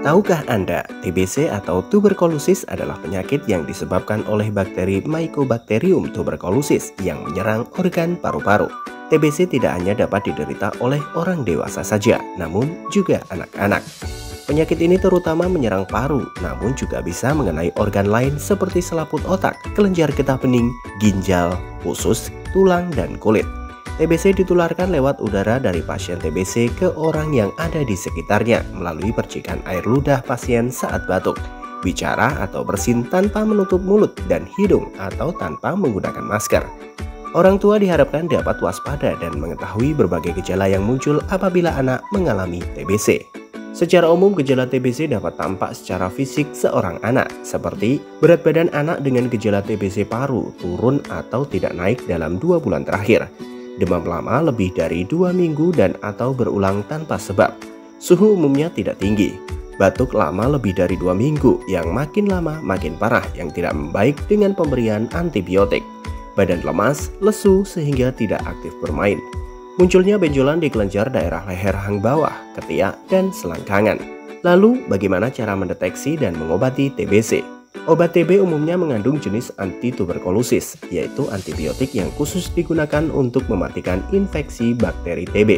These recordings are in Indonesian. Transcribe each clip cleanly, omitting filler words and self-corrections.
Tahukah Anda, TBC atau tuberkulosis adalah penyakit yang disebabkan oleh bakteri Mycobacterium tuberculosis yang menyerang organ paru-paru. TBC tidak hanya dapat diderita oleh orang dewasa saja, namun juga anak-anak. Penyakit ini terutama menyerang paru, namun juga bisa mengenai organ lain seperti selaput otak, kelenjar getah bening, ginjal, usus, tulang, dan kulit. TBC ditularkan lewat udara dari pasien TBC ke orang yang ada di sekitarnya melalui percikan air ludah pasien saat batuk, bicara atau bersin tanpa menutup mulut dan hidung atau tanpa menggunakan masker. Orang tua diharapkan dapat waspada dan mengetahui berbagai gejala yang muncul apabila anak mengalami TBC. Secara umum, gejala TBC dapat tampak secara fisik seorang anak, seperti berat badan anak dengan gejala TBC paru turun atau tidak naik dalam 2 bulan terakhir, demam lama lebih dari 2 minggu dan atau berulang tanpa sebab, suhu umumnya tidak tinggi, batuk lama lebih dari 2 minggu yang makin lama makin parah yang tidak membaik dengan pemberian antibiotik, badan lemas, lesu sehingga tidak aktif bermain, munculnya benjolan di kelenjar daerah leher hang bawah, ketiak, dan selangkangan. Lalu, bagaimana cara mendeteksi dan mengobati TBC? Obat TB umumnya mengandung jenis antituberkulosis, yaitu antibiotik yang khusus digunakan untuk mematikan infeksi bakteri TB.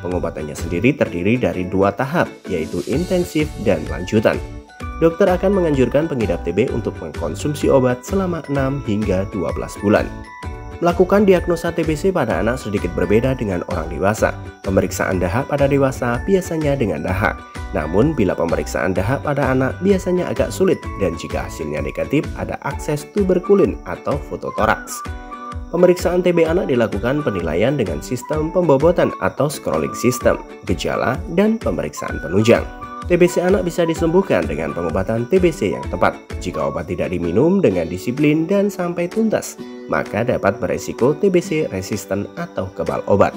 Pengobatannya sendiri terdiri dari 2 tahap, yaitu intensif dan lanjutan. Dokter akan menganjurkan pengidap TB untuk mengkonsumsi obat selama 6 hingga 12 bulan. Melakukan diagnosa TBC pada anak sedikit berbeda dengan orang dewasa. Pemeriksaan dahak pada dewasa biasanya dengan dahak. Namun bila pemeriksaan dahak pada anak biasanya agak sulit dan jika hasilnya negatif ada akses tuberkulin atau fototoraks. Pemeriksaan TB anak dilakukan penilaian dengan sistem pembobotan atau scrolling system, gejala, dan pemeriksaan penunjang. TBC anak bisa disembuhkan dengan pengobatan TBC yang tepat. Jika obat tidak diminum dengan disiplin dan sampai tuntas, maka dapat beresiko TBC resisten atau kebal obat.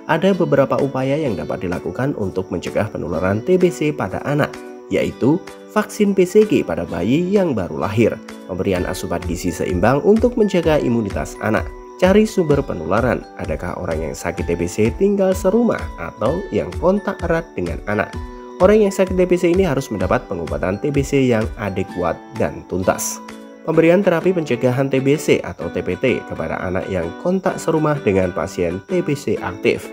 Ada beberapa upaya yang dapat dilakukan untuk mencegah penularan TBC pada anak, yaitu vaksin BCG pada bayi yang baru lahir, pemberian asupan gizi seimbang untuk menjaga imunitas anak, cari sumber penularan, adakah orang yang sakit TBC tinggal serumah atau yang kontak erat dengan anak. Orang yang sakit TBC ini harus mendapat pengobatan TBC yang adekuat dan tuntas. Pemberian terapi pencegahan TBC atau TPT kepada anak yang kontak serumah dengan pasien TBC aktif.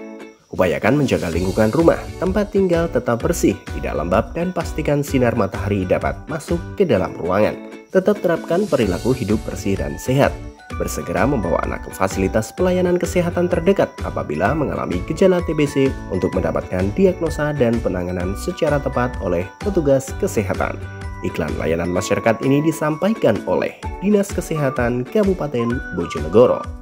Upayakan menjaga lingkungan rumah, tempat tinggal tetap bersih, tidak lembab, dan pastikan sinar matahari dapat masuk ke dalam ruangan. Tetap terapkan perilaku hidup bersih dan sehat. Bersegera membawa anak ke fasilitas pelayanan kesehatan terdekat apabila mengalami gejala TBC untuk mendapatkan diagnosa dan penanganan secara tepat oleh petugas kesehatan. Iklan layanan masyarakat ini disampaikan oleh Dinas Kesehatan Kabupaten Bojonegoro.